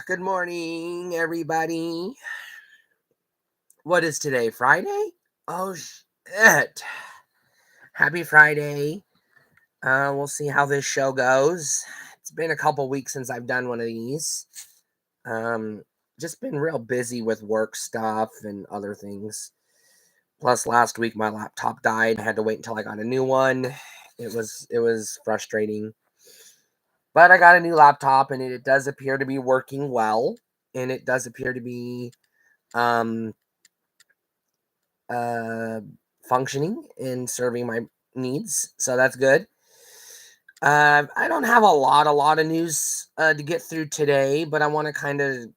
Good morning, everybody. What is today? Friday? Oh, shit. Happy Friday. We'll see how this show goes. It's been a couple weeks since I've done one of these. Just been real busy with work stuff and other things. Plus, last week my laptop died. I had to wait until I got a new one. It was frustrating. But I got a new laptop, and it does appear to be working well, and it does appear to be um functioning and serving my needs, so that's good. I don't have a lot of news to get through today, but I want to kind of,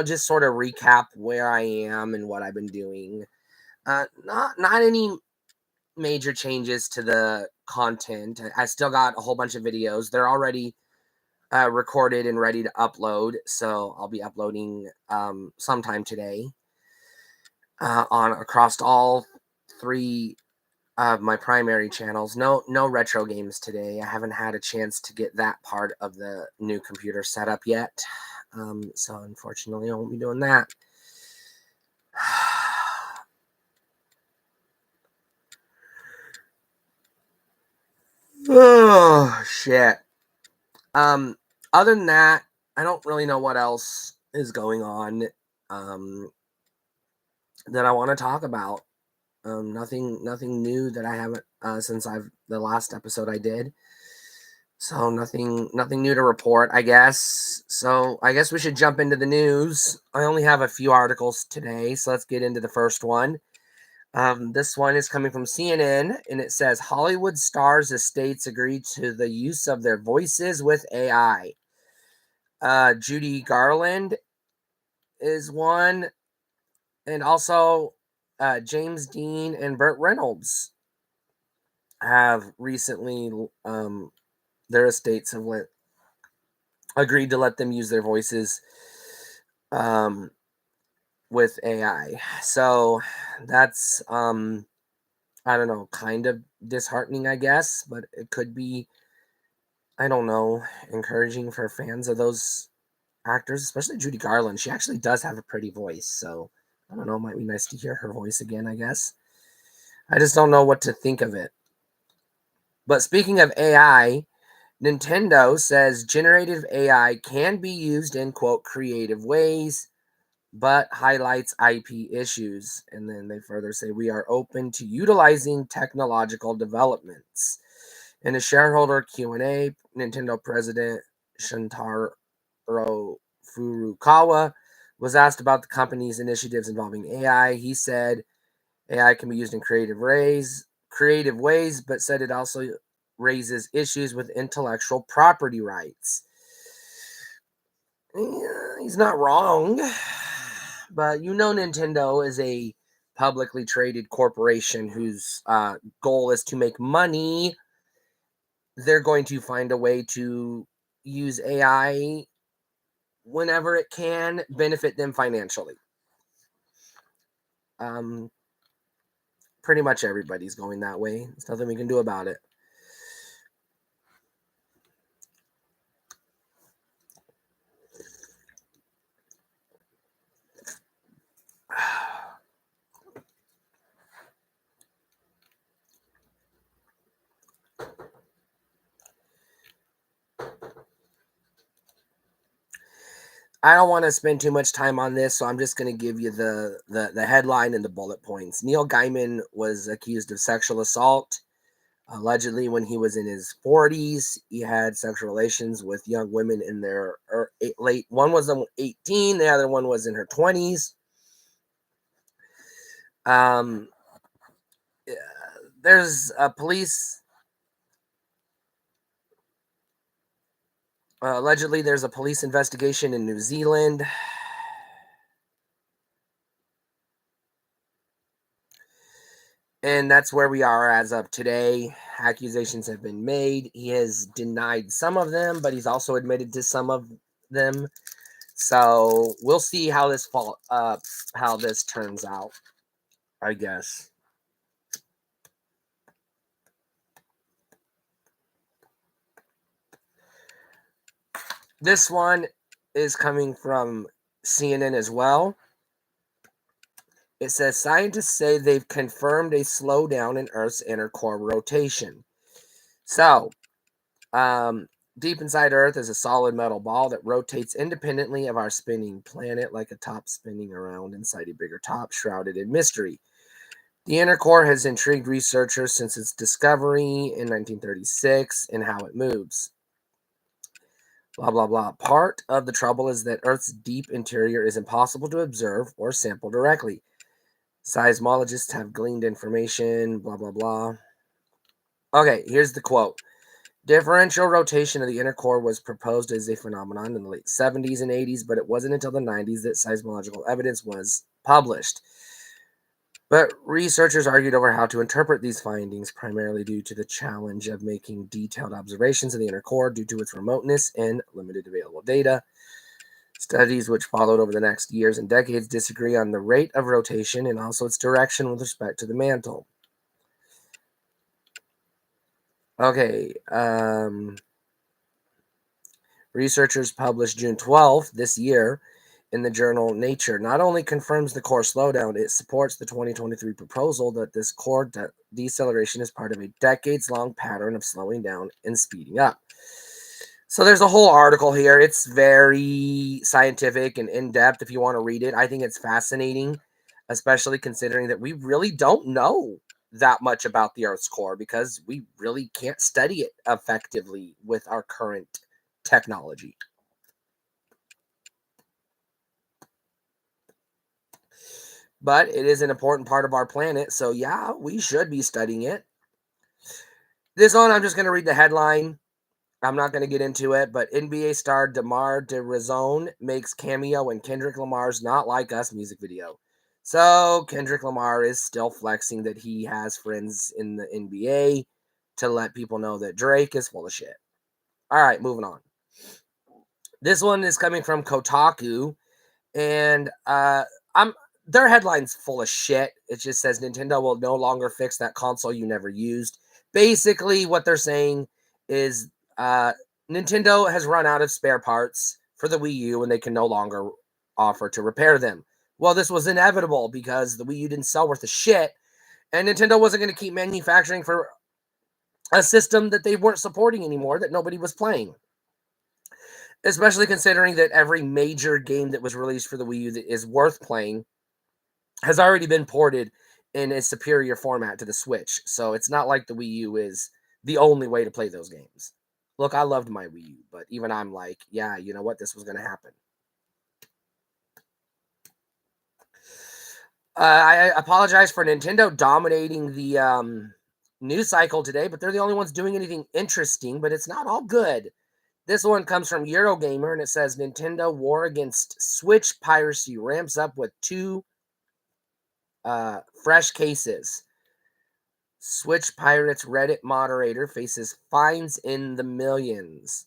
just sort of recap where I am and what I've been doing. Not any major changes to the content. I still got a whole bunch of videos. They're already recorded and ready to upload, so I'll be uploading sometime today on across all three of my primary channels. No retro games today. I haven't had a chance to get that part of the new computer set up yet, so unfortunately I won't be doing that. Oh shit. Other than that, I don't really know what else is going on that I want to talk about. Nothing new that I haven't since the last episode I did. So nothing new to report, I guess. So I guess we should jump into the news. I only have a few articles today, so let's get into the first one. This one is coming from CNN, and it says Hollywood stars' estates agree to the use of their voices with AI. Judy Garland is one, and also James Dean and Burt Reynolds have recently their estates have agreed to let them use their voices with AI. So that's I don't know, kind of disheartening, I guess, but it could be, I don't know, encouraging for fans of those actors, especially Judy Garland. She actually does have a pretty voice, so I don't know, it might be nice to hear her voice again, I guess. I just don't know what to think of it. But speaking of AI, Nintendo says generative AI can be used in, quote, creative ways, but highlights IP issues. And then they further say, we are open to utilizing technological developments. In a shareholder Q&A, Nintendo president Shintaro Furukawa was asked about the company's initiatives involving AI. He said AI can be used in creative ways, but said it also raises issues with intellectual property rights. Yeah, he's not wrong, but Nintendo is a publicly traded corporation whose goal is to make money. They're going to find a way to use AI whenever it can benefit them financially. Pretty much everybody's going that way. There's nothing we can do about it. I don't want to spend too much time on this, so I'm just going to give you the headline and the bullet points. Neil Gaiman was accused of sexual assault. Allegedly, when he was in his 40s, he had sexual relations with young women in their late. One was 18, the other one was in her 20s. There's a police. Allegedly, there's a police investigation in New Zealand. And that's where we are as of today. Accusations have been made. He has denied some of them, but he's also admitted to some of them. So we'll see how this turns out, I guess. This one is coming from CNN as well. It says scientists say they've confirmed a slowdown in Earth's inner core rotation. So, deep inside Earth is a solid metal ball that rotates independently of our spinning planet, like a top spinning around inside a bigger top, shrouded in mystery. The inner core has intrigued researchers since its discovery in 1936 and how it moves. Blah, blah, blah. Part of the trouble is that Earth's deep interior is impossible to observe or sample directly. Seismologists have gleaned information, blah, blah, blah. Okay, here's the quote. Differential rotation of the inner core was proposed as a phenomenon in the late 70s and 80s, but it wasn't until the 90s that seismological evidence was published. But researchers argued over how to interpret these findings, primarily due to the challenge of making detailed observations of the inner core due to its remoteness and limited available data. Studies which followed over the next years and decades disagree on the rate of rotation and also its direction with respect to the mantle. Okay, researchers published June 12th this year in the journal Nature not only confirms the core slowdown, it supports the 2023 proposal that this core deceleration is part of a decades-long pattern of slowing down and speeding up. So there's a whole article here. It's very scientific and in-depth if you want to read it. I think it's fascinating, especially considering that we really don't know that much about the Earth's core because we really can't study it effectively with our current technology. But it is an important part of our planet, so yeah, we should be studying it. This one, I'm just going to read the headline. I'm not going to get into it, but NBA star DeMar DeRozan makes cameo in Kendrick Lamar's Not Like Us music video. So Kendrick Lamar is still flexing that he has friends in the NBA to let people know that Drake is full of shit. All right, moving on. This one is coming from Kotaku, and their headline's full of shit. It just says Nintendo will no longer fix that console you never used. Basically, what they're saying is Nintendo has run out of spare parts for the Wii U and they can no longer offer to repair them. Well, this was inevitable because the Wii U didn't sell worth a shit, and Nintendo wasn't going to keep manufacturing for a system that they weren't supporting anymore, that nobody was playing. Especially considering that every major game that was released for the Wii U that is worth playing has already been ported in a superior format to the Switch. So it's not like the Wii U is the only way to play those games. Look, I loved my Wii U, but even I'm like, yeah, you know what? This was going to happen. I apologize for Nintendo dominating the news cycle today, but they're the only ones doing anything interesting, but it's not all good. This one comes from Eurogamer, and it says Nintendo war against Switch piracy ramps up with two fresh cases. Switch Pirates Reddit moderator faces fines in the millions.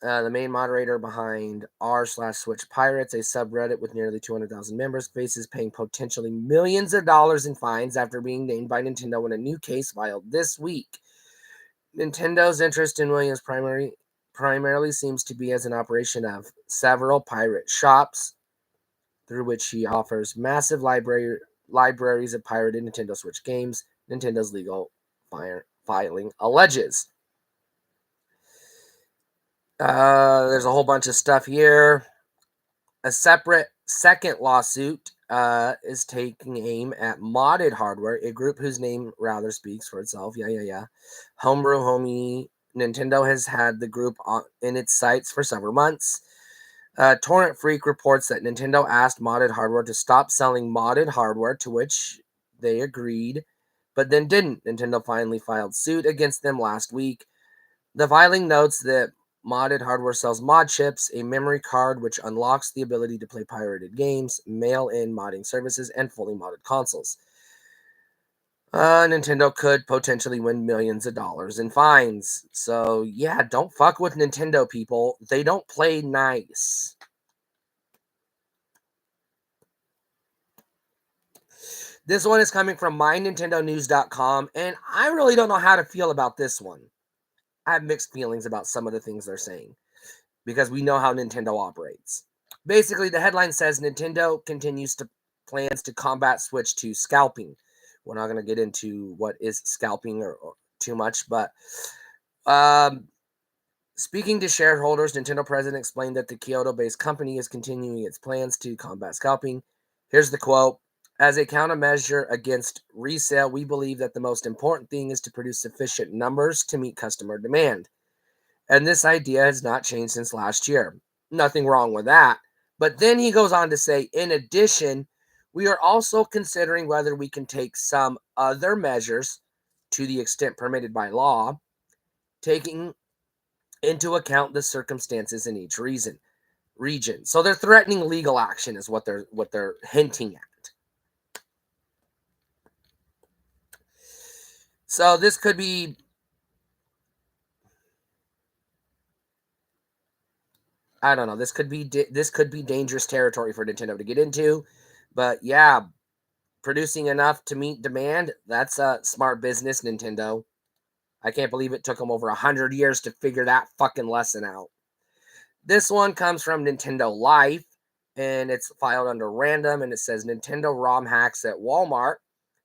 The main moderator behind r/Switch Pirates, a subreddit with nearly 200,000 members, faces paying potentially millions of dollars in fines after being named by Nintendo in a new case filed this week. Nintendo interest in Williams primarily seems to be as an operation of several pirate shops, through which he offers massive libraries of pirated Nintendo Switch games, Nintendo's legal filing alleges. There's a whole bunch of stuff here. A separate second lawsuit is taking aim at modded hardware, a group whose name rather speaks for itself. Yeah. Homebrew Homie. Nintendo has had the group in its sights for several months. Torrent Freak reports that Nintendo asked modded hardware to stop selling modded hardware, to which they agreed, but then didn't. Nintendo finally filed suit against them last week. The filing notes that modded hardware sells mod chips, a memory card which unlocks the ability to play pirated games, mail-in modding services, and fully modded consoles. Nintendo could potentially win millions of dollars in fines. So, yeah, don't fuck with Nintendo, people. They don't play nice. This one is coming from mynintendonews.com, and I really don't know how to feel about this one. I have mixed feelings about some of the things they're saying. because we know how Nintendo operates. Basically, the headline says Nintendo continues to plans to combat switch to scalping. We're not going to get into what is scalping or too much, but um, speaking to shareholders, Nintendo president explained that the Kyoto-based company is continuing its plans to combat scalping. Here's the quote. As a countermeasure against resale, we believe that the most important thing is to produce sufficient numbers to meet customer demand. And this idea has not changed since last year. Nothing wrong with that. But then he goes on to say, in addition, we are also considering whether we can take some other measures to the extent permitted by law, taking into account the circumstances in each region. So they're threatening legal action is what they're hinting at. So this could be, I don't know, this could be dangerous territory for Nintendo to get into. But yeah, producing enough to meet demand, that's a smart business, Nintendo. I can't believe it took them over 100 years to figure that fucking lesson out. This one comes from Nintendo Life, and it's filed under random, and it says Nintendo ROM hacks at Walmart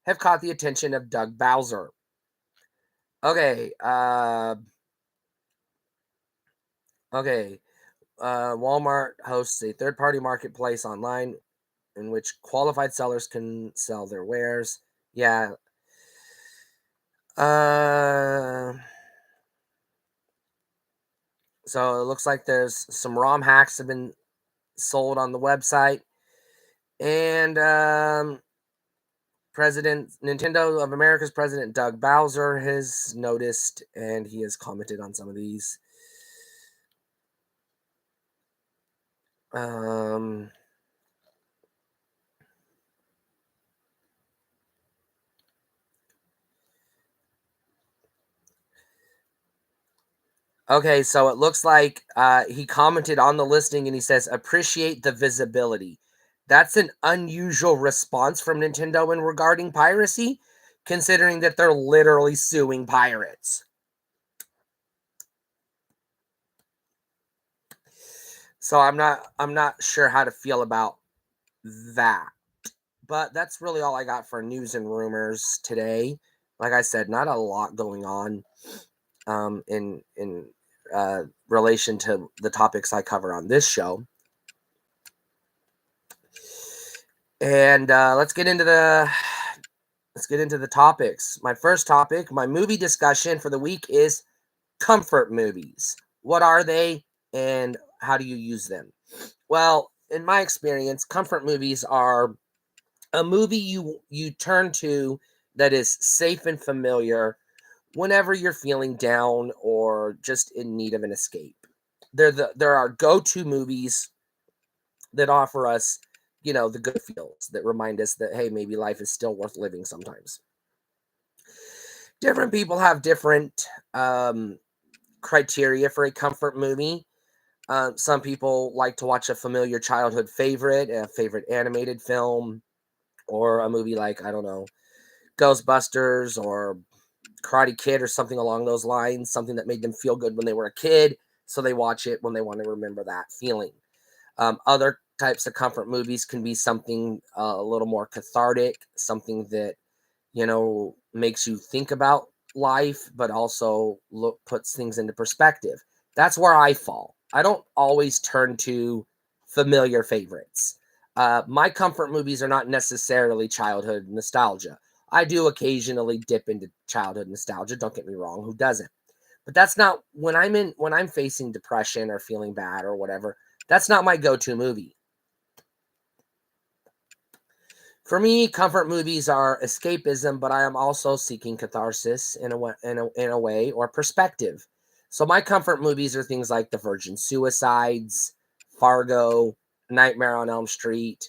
have caught the attention of Doug Bowser. Okay, Walmart hosts a third-party marketplace online in which qualified sellers can sell their wares. Yeah. So it looks like there's some ROM hacks have been sold on the website. And Nintendo of America's president Doug Bowser has noticed, and he has commented on some of these. Okay, so it looks like he commented on the listing and he says, appreciate the visibility. That's an unusual response from Nintendo in regarding piracy, considering that they're literally suing pirates. So I'm not sure how to feel about that. But that's really all I got for news and rumors today. Like I said, not a lot going on in relation to the topics I cover on this show. And let's get into the topics. My first topic, my movie discussion for the week is comfort movies. What are they and how do you use them? Well, in my experience, comfort movies are a movie you turn to that is safe and familiar whenever you're feeling down or just in need of an escape. There are go-to movies that offer us, the good feels that remind us that, hey, maybe life is still worth living sometimes. Different people have different criteria for a comfort movie. Some people like to watch a familiar childhood favorite, a favorite animated film, or a movie like, I don't know, Ghostbusters or Karate Kid or something along those lines, something that made them feel good when they were a kid, so they watch it when they want to remember that feeling. Other types of comfort movies can be something a little more cathartic, something that, makes you think about life, but also puts things into perspective. That's where I fall. I don't always turn to familiar favorites. My comfort movies are not necessarily childhood nostalgia. I do occasionally dip into childhood nostalgia. Don't get me wrong. Who doesn't? But that's not when I'm facing depression or feeling bad or whatever. That's not my go-to movie. For me, comfort movies are escapism, but I am also seeking catharsis in a way or perspective. So my comfort movies are things like The Virgin Suicides, Fargo, Nightmare on Elm Street,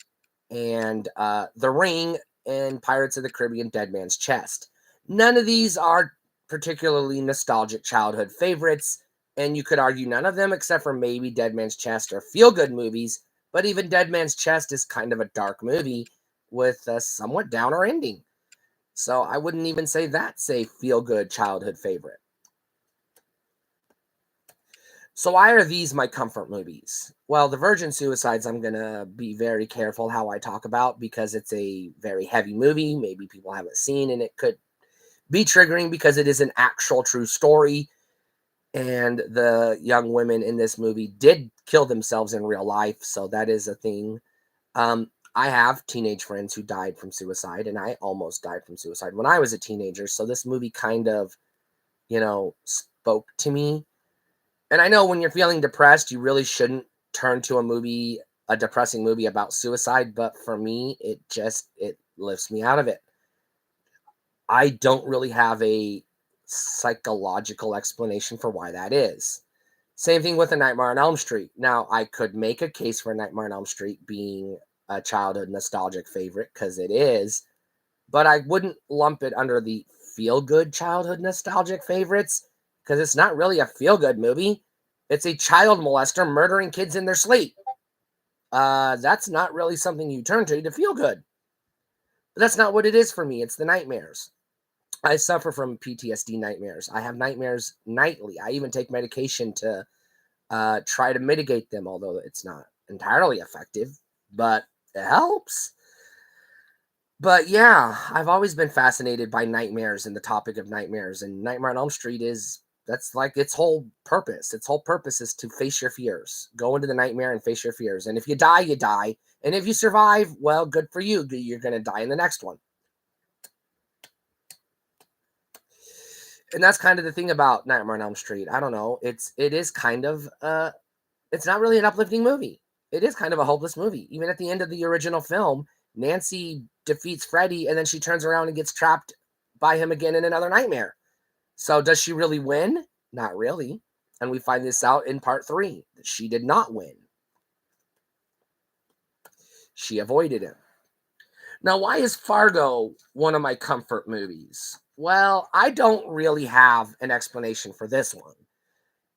and The Ring, and Pirates of the Caribbean: Dead Man's Chest. None of these are particularly nostalgic childhood favorites, and you could argue none of them, except for maybe Dead Man's Chest, are feel-good movies, but even Dead Man's Chest is kind of a dark movie with a somewhat downer ending. So I wouldn't even say that's a feel-good childhood favorite. So why are these my comfort movies? Well, the Virgin Suicides, I'm going to be very careful how I talk about because it's a very heavy movie. Maybe people haven't seen, and it could be triggering because it is an actual true story. And the young women in this movie did kill themselves in real life. So that is a thing. I have teenage friends who died from suicide, and I almost died from suicide when I was a teenager. So this movie kind of, spoke to me. And I know when you're feeling depressed, you really shouldn't turn to a depressing movie about suicide. But for me, it lifts me out of it. I don't really have a psychological explanation for why that is. Same thing with A Nightmare on Elm Street. Now, I could make a case for A Nightmare on Elm Street being a childhood nostalgic favorite because it is, but I wouldn't lump it under the feel-good childhood nostalgic favorites because it's not really a feel-good movie. It's a child molester murdering kids in their sleep. That's not really something you turn to feel good. But that's not what it is for me. It's the nightmares. I suffer from PTSD nightmares. I have nightmares nightly. I even take medication to try to mitigate them, although it's not entirely effective, but it helps. But yeah, I've always been fascinated by nightmares and the topic of nightmares. And Nightmare on Elm Street that's like its whole purpose. Its whole purpose is to face your fears. Go into the nightmare and face your fears. And if you die, you die. And if you survive, well, good for you. You're going to die in the next one. And that's kind of the thing about Nightmare on Elm Street. I don't know. It is kind of it's not really an uplifting movie. It is kind of a hopeless movie. Even at the end of the original film, Nancy defeats Freddy and then she turns around and gets trapped by him again in another nightmare. So does she really win? Not really. And we find this out in part 3 that she did not win. She avoided him. Now, why is Fargo one of my comfort movies? Well, I don't really have an explanation for this one.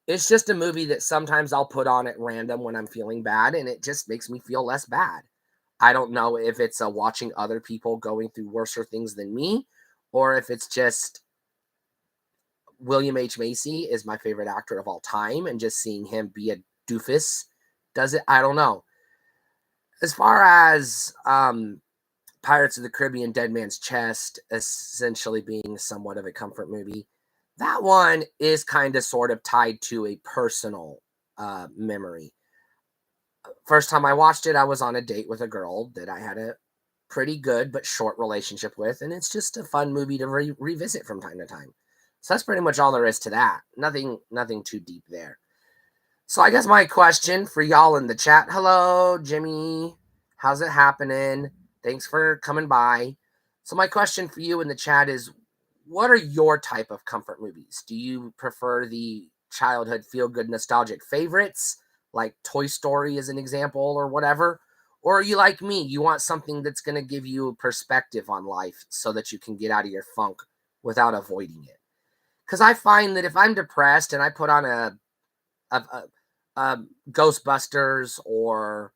It's just a movie that sometimes I'll put on at random when I'm feeling bad, and it just makes me feel less bad. I don't know if it's watching other people going through worser things than me, or if it's just William H. Macy is my favorite actor of all time, and just seeing him be a doofus does it. I don't know. As far as Pirates of the Caribbean, Dead Man's Chest, essentially being somewhat of a comfort movie, that one is kind of sort of tied to a personal memory. First time I watched it, I was on a date with a girl that I had a pretty good but short relationship with, and it's just a fun movie to revisit from time to time. So that's pretty much all there is to that. Nothing too deep there. So I guess my question for y'all in the chat, hello, Jimmy, how's it happening? Thanks for coming by. So my question for you in the chat is, what are your type of comfort movies? Do you prefer the childhood feel-good nostalgic favorites, like Toy Story as an example or whatever? Or are you like me? You want something that's going to give you perspective on life so that you can get out of your funk without avoiding it? Because I find that if I'm depressed and I put on a Ghostbusters or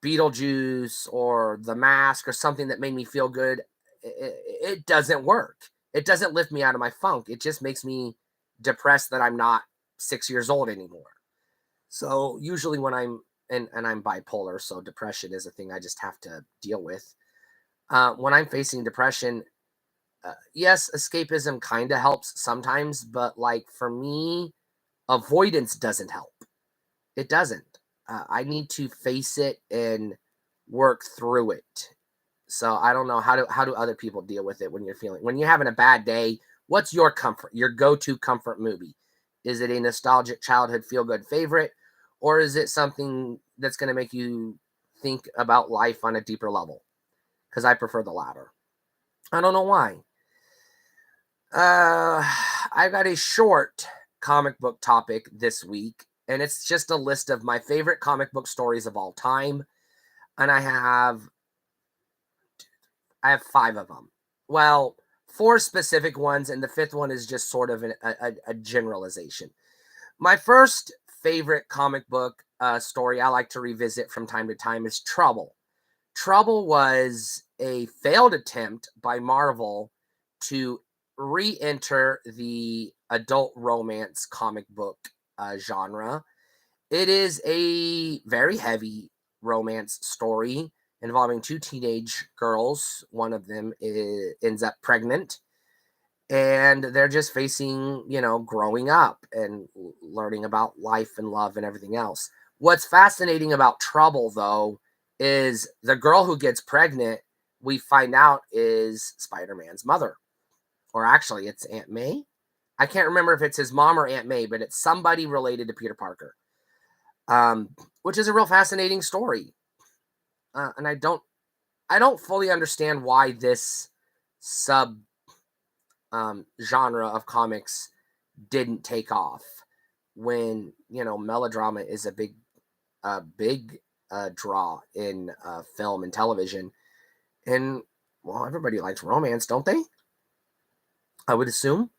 Beetlejuice or The Mask or something that made me feel good, it doesn't work. It doesn't lift me out of my funk. It just makes me depressed that I'm not 6 years old anymore. So usually when and I'm bipolar, so depression is a thing I just have to deal with. When I'm facing depression, yes, escapism kind of helps sometimes, but like for me, avoidance doesn't help. It doesn't. I need to face it and work through it. So I don't know how do other people deal with it when you're having a bad day. What's your go-to comfort movie? Is it a nostalgic childhood feel-good favorite, or is it something that's going to make you think about life on a deeper level? Because I prefer the latter. I don't know why. I got a short comic book topic this week, and it's just a list of my favorite comic book stories of all time, and I have 5 of them. Well, 4 specific ones, and the 5th one is just sort of a generalization. My first favorite comic book story I like to revisit from time to time is Trouble. Trouble was a failed attempt by Marvel to re-enter the adult romance comic book genre. It is a very heavy romance story involving two teenage girls. One of them ends up pregnant, and they're just facing, growing up and learning about life and love and everything else. What's fascinating about Trouble, though, is the girl who gets pregnant, we find out is Spider-Man's mother. Or actually, it's Aunt May. I can't remember if it's his mom or Aunt May, but it's somebody related to Peter Parker, um, which is a real fascinating story. And I don't fully understand why this sub genre of comics didn't take off when melodrama is a big draw in film and television, and well, everybody likes romance, don't they? I would assume.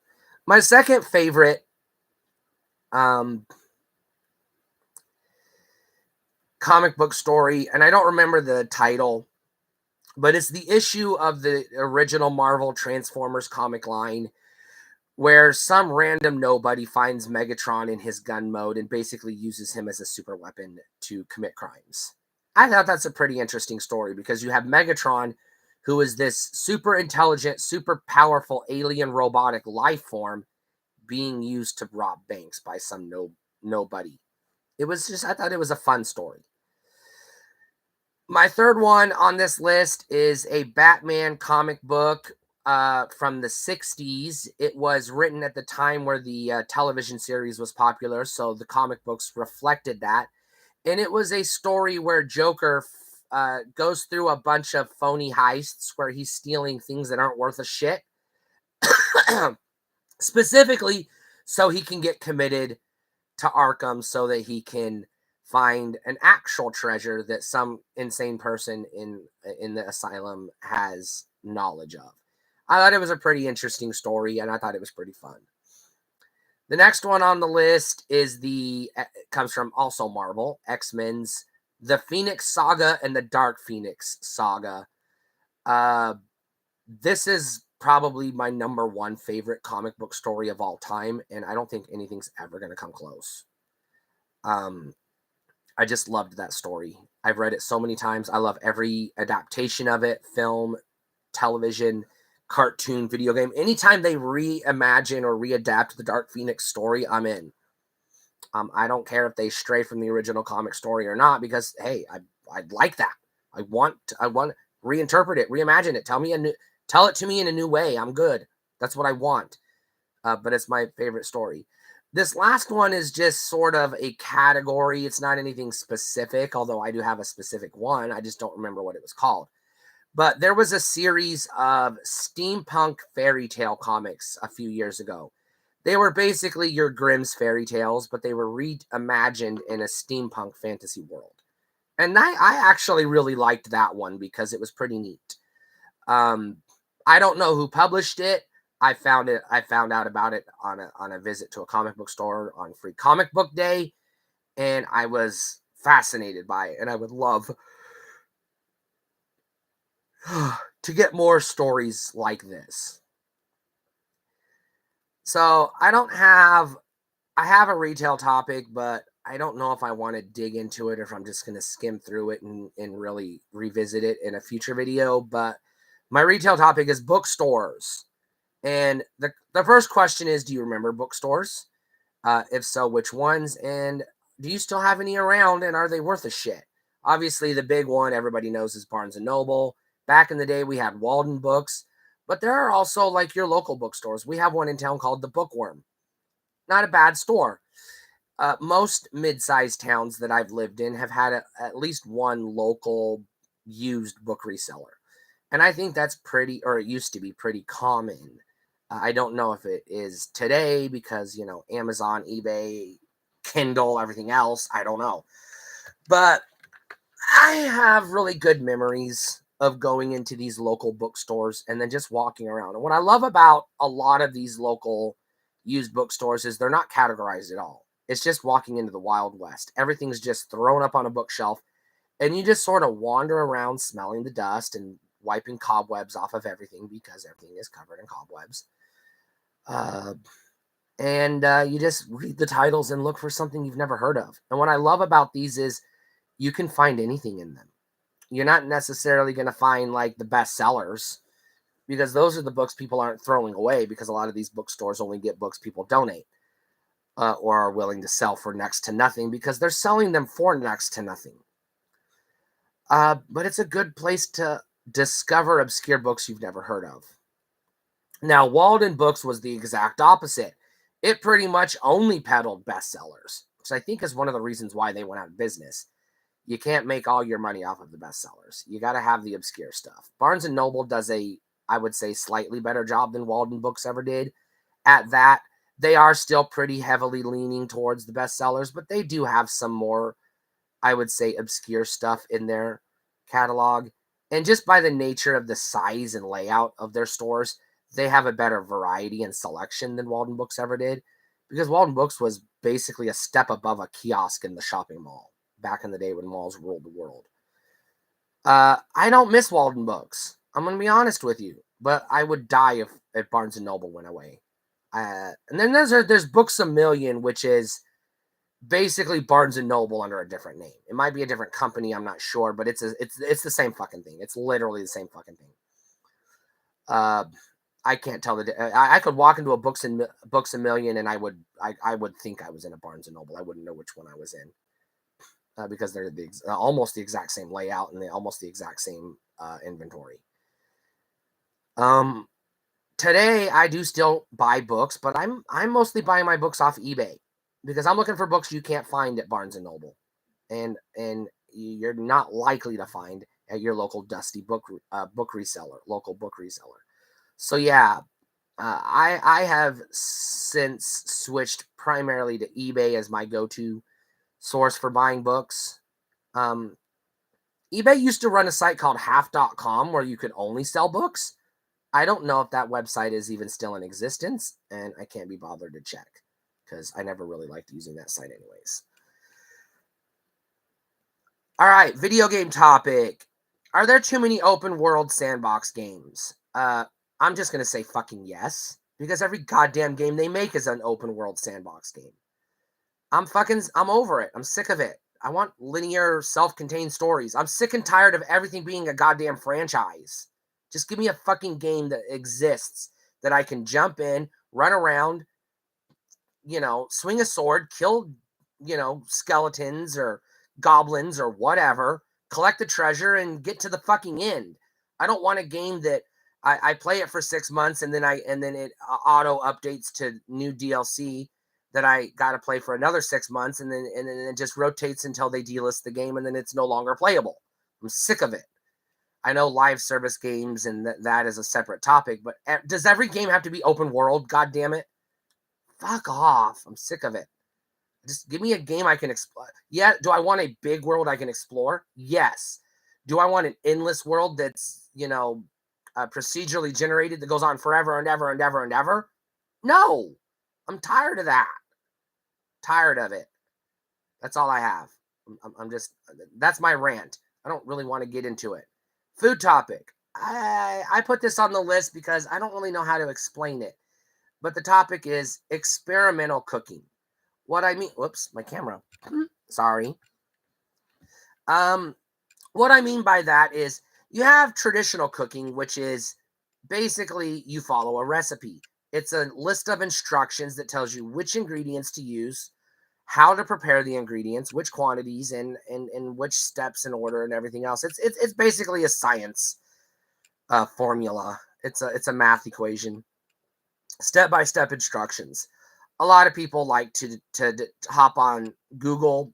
My second favorite um, comic book story, and I don't remember the title, but it's the issue of the original Marvel Transformers comic line where some random nobody finds Megatron in his gun mode and basically uses him as a super weapon to commit crimes. I thought that's a pretty interesting story because you have Megatron, who is this super intelligent, super powerful alien robotic life form being used to rob banks by some nobody. I thought it was a fun story. My third one on this list is a Batman comic book from the 60s. It was written at the time where the television series was popular, so the comic books reflected that. And it was a story where Joker goes through a bunch of phony heists where he's stealing things that aren't worth a shit. Specifically, so he can get committed to Arkham so that he can find an actual treasure that some insane person in the asylum has knowledge of. I thought it was a pretty interesting story, and I thought it was pretty fun. The next one on the list comes from also Marvel, X-Men's The Phoenix Saga and the Dark Phoenix Saga. This is probably my number one favorite comic book story of all time, and I don't think anything's ever going to come close. I just loved that story. I've read it so many times. I love every adaptation of it, film, television, cartoon, video game. Anytime they reimagine or readapt the Dark Phoenix story, I'm in. I don't care if they stray from the original comic story or not, because hey, I'd like that. I want to reinterpret it, reimagine it. Tell it to me in a new way. I'm good. That's what I want. But it's my favorite story. This last one is just sort of a category. It's not anything specific, although I do have a specific one. I just don't remember what it was called. But there was a series of steampunk fairy tale comics a few years ago. They were basically your Grimm's fairy tales, but they were reimagined in a steampunk fantasy world. And I actually really liked that one because it was pretty neat. I don't know who published it. I found out about it on a visit to a comic book store on Free Comic Book Day, and I was fascinated by it, and I would love to get more stories like this. So I have a retail topic, but I don't know if I want to dig into it or if I'm just going to skim through it and really revisit it in a future video. But my retail topic is bookstores. And the first question is, do you remember bookstores? If so, which ones? And do you still have any around, and are they worth a shit? Obviously, the big one everybody knows is Barnes & Noble. Back in the day, we had Walden Books. But there are also like your local bookstores. We have one in town called the Bookworm. Not a bad store. Most mid-sized towns that I've lived in have had at least one local used book reseller. And I think that's it used to be pretty common. I don't know if it is today because, Amazon, eBay, Kindle, everything else. I don't know. But I have really good memories of going into these local bookstores and then just walking around. And what I love about a lot of these local used bookstores is they're not categorized at all. It's just walking into the Wild West. Everything's just thrown up on a bookshelf, and you just sort of wander around smelling the dust and wiping cobwebs off of everything because everything is covered in cobwebs. and you just read the titles and look for something you've never heard of. And what I love about these is you can find anything in them. You're not necessarily going to find like the best sellers, because those are the books people aren't throwing away, because a lot of these bookstores only get books people donate or are willing to sell for next to nothing, because they're selling them for next to nothing. But it's a good place to discover obscure books you've never heard of. Now, Walden Books was the exact opposite. It pretty much only peddled bestsellers, which I think is one of the reasons why they went out of business. You can't make all your money off of the bestsellers. You got to have the obscure stuff. Barnes & Noble does I would say, slightly better job than Walden Books ever did at that. They are still pretty heavily leaning towards the bestsellers, but they do have some more, I would say, obscure stuff in their catalog. And just by the nature of the size and layout of their stores, they have a better variety and selection than Walden Books ever did, because Walden Books was basically a step above a kiosk in the shopping mall back in the day when malls ruled the world. I don't miss Walden Books. I'm going to be honest with you, but I would die if Barnes & Noble went away. And then there's Books A Million, which is basically Barnes & Noble under a different name. It might be a different company, I'm not sure, but it's the same fucking thing. It's literally the same fucking thing. I can't tell I could walk into a Books A Million and I would think I was in a Barnes & Noble. I wouldn't know which one I was in. Because they're almost the exact same layout and almost the exact same inventory. Today I do still buy books, but I'm mostly buying my books off eBay, because I'm looking for books you can't find at Barnes & Noble, and you're not likely to find at your local dusty book reseller, local book reseller. So yeah, I have since switched primarily to eBay as my go-to source for buying books. eBay used to run a site called half.com where you could only sell books. I don't know if that website is even still in existence, and I can't be bothered to check because I never really liked using that site anyways. All right, video game topic. Are there too many open world sandbox games? I'm just going to say fucking yes, because every goddamn game they make is an open world sandbox game. I'm over it. I'm sick of it. I want linear, self-contained stories. I'm sick and tired of everything being a goddamn franchise. Just give me a fucking game that exists, that I can jump in, run around, swing a sword, kill, skeletons or goblins or whatever, collect the treasure and get to the fucking end. I don't want a game that I play it for 6 months and then it auto updates to new DLC that I got to play for another 6 months, and then it just rotates until they delist the game and then it's no longer playable. I'm sick of it. I know live service games and that is a separate topic, but does every game have to be open world? God damn it. Fuck off. I'm sick of it. Just give me a game I can explore. Yeah, do I want a big world I can explore? Yes. Do I want an endless world that's, procedurally generated that goes on forever and ever and ever and ever? No. I'm tired of that. Tired of it. That's all I have. I'm just, that's my rant. I don't really want to get into it. Food topic. I put this on the list because I don't really know how to explain it. But the topic is experimental cooking. What I mean, whoops, my camera. Sorry. What I mean by that is you have traditional cooking, which is basically you follow a recipe. It's a list of instructions that tells you which ingredients to use, how to prepare the ingredients, which quantities, and which steps in order and everything else. It's basically a science formula. It's a math equation, step-by-step instructions. A lot of people like to hop on Google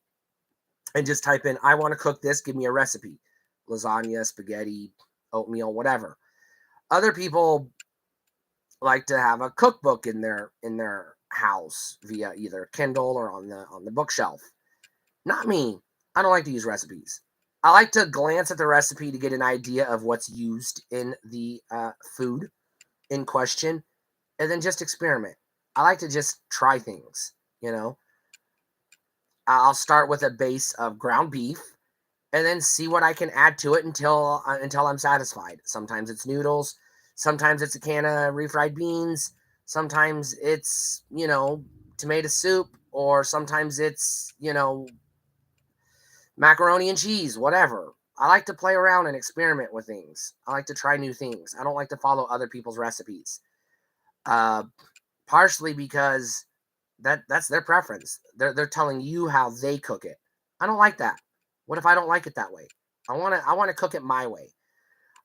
and just type in, I want to cook this, give me a recipe. Lasagna, spaghetti, oatmeal, whatever. Other people like to have a cookbook in their house via either Kindle or on the bookshelf. Not me. I don't like to use recipes. I like to glance at the recipe to get an idea of what's used in the food in question, and then just experiment. I like to just try things, I'll start with a base of ground beef and then see what I can add to it until I'm satisfied. Sometimes it's noodles. Sometimes it's a can of refried beans. Sometimes it's, tomato soup, or sometimes it's, macaroni and cheese, whatever. I like to play around and experiment with things. I like to try new things. I don't like to follow other people's recipes. Uh, Partially because that's their preference. They're telling you how they cook it. I don't like that. What if I don't like it that way? I want to cook it my way.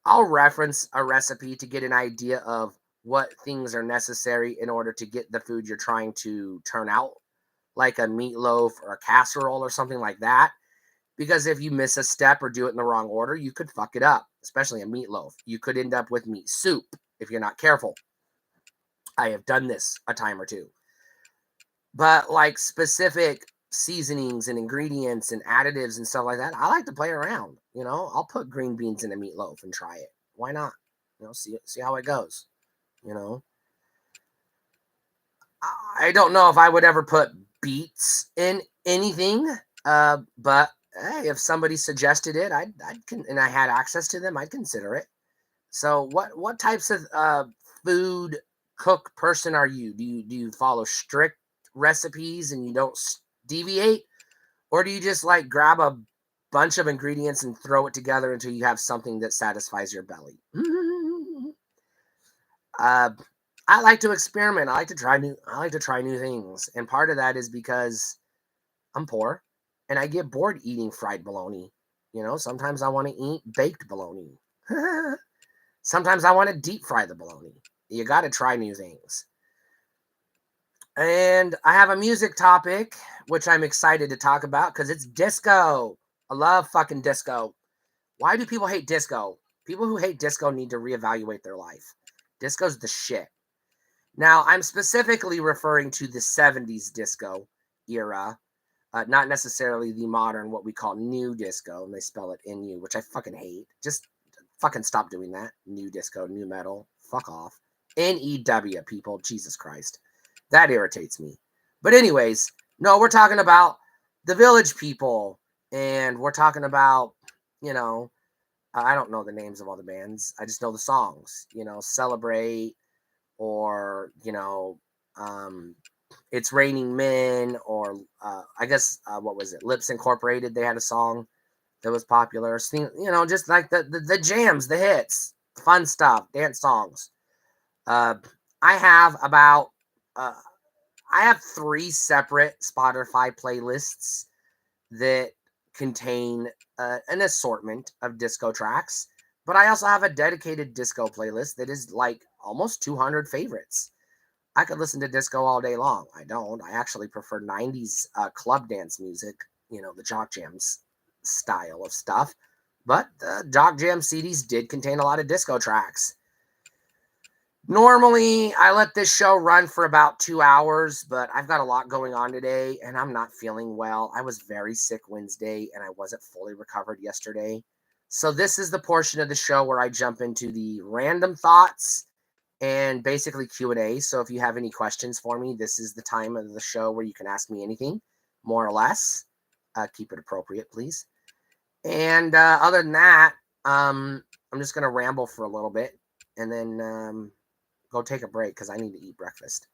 I'll reference a recipe to get an idea of what things are necessary in order to get the food you're trying to turn out, like a meatloaf or a casserole or something like that. Because if you miss a step or do it in the wrong order, you could fuck it up, especially a meatloaf. You could end up with meat soup if you're not careful. I have done this a time or two. But like specific seasonings and ingredients and additives and stuff like that, I like to play around. I'll put green beans in a meatloaf and try it. Why not? See how it goes. You know, I don't know if I would ever put beets in anything, but hey, if somebody suggested it, and I had access to them, I'd consider it. So, what types of food cook person are you? Do you follow strict recipes and you don't deviate, or do you just like grab a bunch of ingredients and throw it together until you have something that satisfies your belly? uh, I like to experiment. I like to try new things, and part of that is because I'm poor, and I get bored eating fried bologna. Sometimes I want to eat baked bologna. Sometimes I want to deep fry the bologna. You got to try new things. And I have a music topic, which I'm excited to talk about because it's disco. I love fucking disco. Why do people hate disco? People who hate disco need to reevaluate their life. Disco's the shit. Now, I'm specifically referring to the 70s disco era, not necessarily the modern, what we call new disco, and they spell it NU, which I fucking hate. Just fucking stop doing that. New disco, new metal. Fuck off. NEW, people. Jesus Christ. That irritates me. But anyways, no, we're talking about the Village People, and we're talking about, you know, I don't know the names of all the bands. I just know the songs. Celebrate, or um, It's Raining Men, or I guess what was it? Lips Incorporated. They had a song that was popular. Just like the jams, the hits, fun stuff, dance songs. Uh, I have about uh, I have 3 separate Spotify playlists that contain an assortment of disco tracks, but I also have a dedicated disco playlist that is like almost 200 favorites. I could listen to disco all day long. I don't. I actually prefer 90s club dance music, the jock jams style of stuff. But the jock jam CDs did contain a lot of disco tracks. Normally, I let this show run for about 2 hours, but I've got a lot going on today and I'm not feeling well. I was very sick Wednesday and I wasn't fully recovered yesterday. So, this is the portion of the show where I jump into the random thoughts and basically Q&A. So, if you have any questions for me, this is the time of the show where you can ask me anything, more or less. Keep it appropriate, please. And other than that, I'm just going to ramble for a little bit and then go take a break because I need to eat breakfast.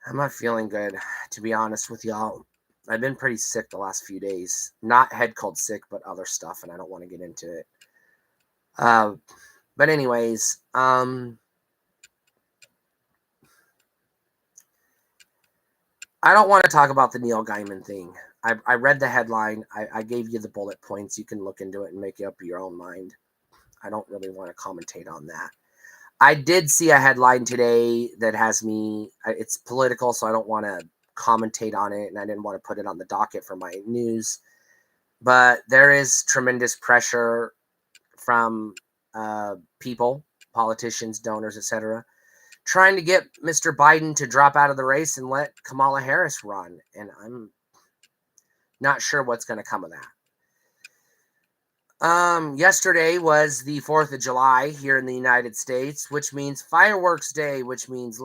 I'm not feeling good, to be honest with y'all. I've been pretty sick the last few days. Not head cold sick, but other stuff, and I don't want to get into it. But anyways, I don't want to talk about the Neil Gaiman thing. I read the headline. I gave you the bullet points. You can look into it and make up your own mind. I don't really want to commentate on that. I did see a headline today that has me, it's political, so I don't want to commentate on it, and I didn't want to put it on the docket for my news. But there is tremendous pressure from people, politicians, donors, etc., trying to get Mr. Biden to drop out of the race and let Kamala Harris run. And I'm not sure what's going to come of that. Yesterday was the 4th of July here in the United States, which means Fireworks Day, which means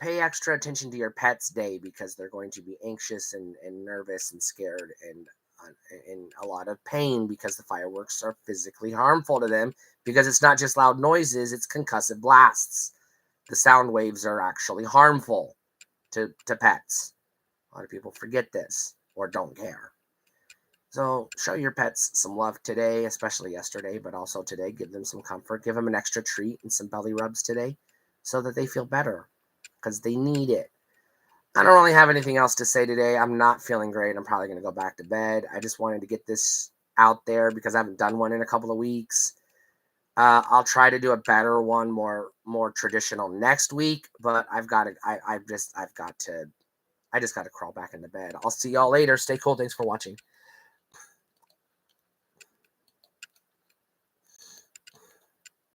pay extra attention to your pets day because they're going to be anxious and nervous and scared and in a lot of pain because the fireworks are physically harmful to them because it's not just loud noises, it's concussive blasts. the sound waves are actually harmful to pets. A lot of people forget this or don't care. So show your pets some love today, especially yesterday, but also today. Give them some comfort. Give them an extra treat and some belly rubs today so that they feel better because they need it. I don't really have anything else to say today. I'm not feeling great. I'm probably going to go back to bed. I just wanted to get this out there because I haven't done one in a couple of weeks. I'll try to do a better one, more traditional next week. But I've got to. I just got to crawl back into bed. I'll see y'all later. Stay cool. Thanks for watching.